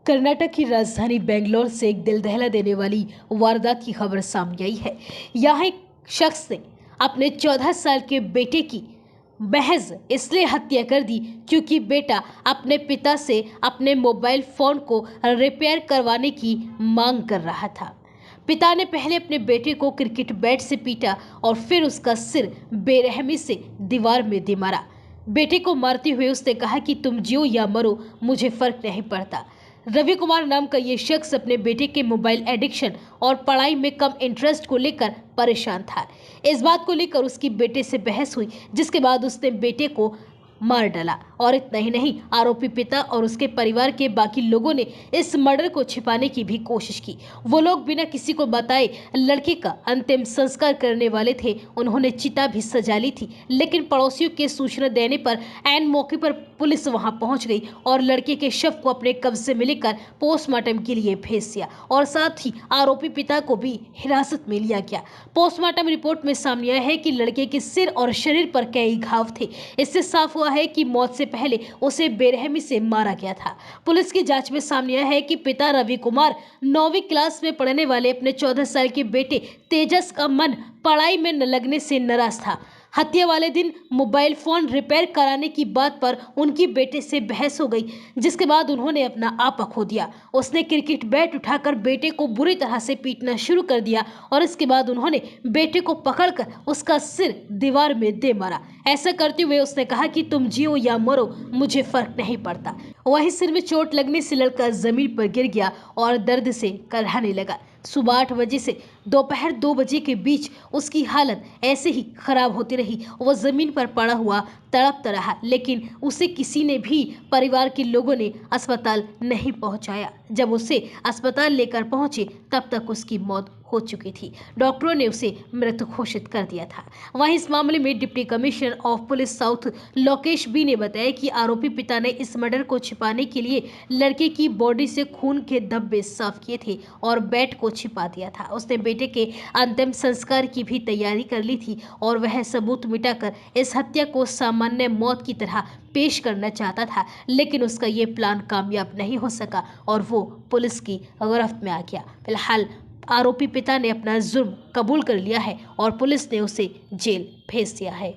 कर्नाटक की राजधानी बेंगलोर से एक दिल दहला देने वाली वारदात की खबर सामने आई है। यहाँ एक शख्स ने अपने 14 साल के बेटे की महज इसलिए हत्या कर दी क्योंकि बेटा अपने पिता से अपने मोबाइल फोन को रिपेयर करवाने की मांग कर रहा था। पिता ने पहले अपने बेटे को क्रिकेट बैट से पीटा और फिर उसका सिर बेरहमी से दीवार में दे मारा। बेटे को मारते हुए उसने कहा कि तुम जियो या मरो, मुझे फर्क नहीं पड़ता। रवि कुमार नाम का ये शख्स अपने बेटे के मोबाइल एडिक्शन और पढ़ाई में कम इंटरेस्ट को लेकर परेशान था। इस बात को लेकर उसकी बेटे से बहस हुई, जिसके बाद उसने बेटे को मार डाला। और इतना ही नहीं, आरोपी पिता और उसके परिवार के बाकी लोगों ने इस मर्डर को छिपाने की भी कोशिश की। वो लोग बिना किसी को बताए लड़के का अंतिम संस्कार करने वाले थे। उन्होंने चिता भी सजा ली थी, लेकिन पड़ोसियों के सूचना देने पर ऐन मौके पर पुलिस वहां पहुंच गई और लड़के के शव को अपने कब्जे में लेकर पोस्टमार्टम के लिए भेज दिया और साथ ही आरोपी पिता को भी हिरासत में लिया गया। पोस्टमार्टम रिपोर्ट में सामने आया है कि लड़के के सिर और शरीर पर कई घाव थे। इससे साफ हुआ है कि मौत से पहले उसे बेरहमी से मारा गया था। पुलिस की जांच में सामने आया है कि पिता रवि कुमार 9वीं क्लास में पढ़ने वाले अपने 14 साल के बेटे तेजस का मन पढ़ाई में न लगने से नाराज था। हत्या वाले दिन मोबाइल फोन रिपेयर कराने की बात पर उनकी बेटे से बहस हो गई, जिसके बाद उन्होंने अपना आपा खो दिया। उसने क्रिकेट बैट उठाकर बेटे को बुरी तरह से पीटना शुरू कर दिया और इसके बाद उन्होंने बेटे को पकड़कर उसका सिर दीवार में दे मारा। ऐसा करते हुए उसने कहा कि तुम जियो या मरो, मुझे फर्क नहीं पड़ता। वहीं सिर में चोट लगने से लड़का जमीन पर गिर गया और दर्द से कराहने लगा। सुबह 8 बजे से दोपहर 2 बजे के बीच उसकी हालत ऐसे ही खराब होती रही। वो जमीन पर पड़ा हुआ तड़पता रहा, लेकिन उसे किसी ने भी परिवार के लोगों ने अस्पताल नहीं पहुंचाया। जब उसे अस्पताल लेकर पहुंचे तब तक उसकी मौत हो चुकी थी। डॉक्टरों ने उसे मृत घोषित कर दिया था। वहीं इस मामले में deputy commissioner of police south Lokesh B ने बताया कि आरोपी पिता ने इस मर्डर को छिपाने के लिए लड़के की बॉडी से खून के धब्बे साफ किए थे और बैट को छिपा दिया था। उसने बेटे के अंतिम संस्कार की भी तैयारी कर ली थी और वह सबूत मिटाकर इस हत्या को सामान्य मौत की तरह पेश करना चाहता था, लेकिन उसका ये प्लान कामयाब नहीं हो सका और वो पुलिस की गिरफ्त में आ गया। फिलहाल आरोपी पिता ने अपना जुर्म कबूल कर लिया है और पुलिस ने उसे जेल भेज दिया है।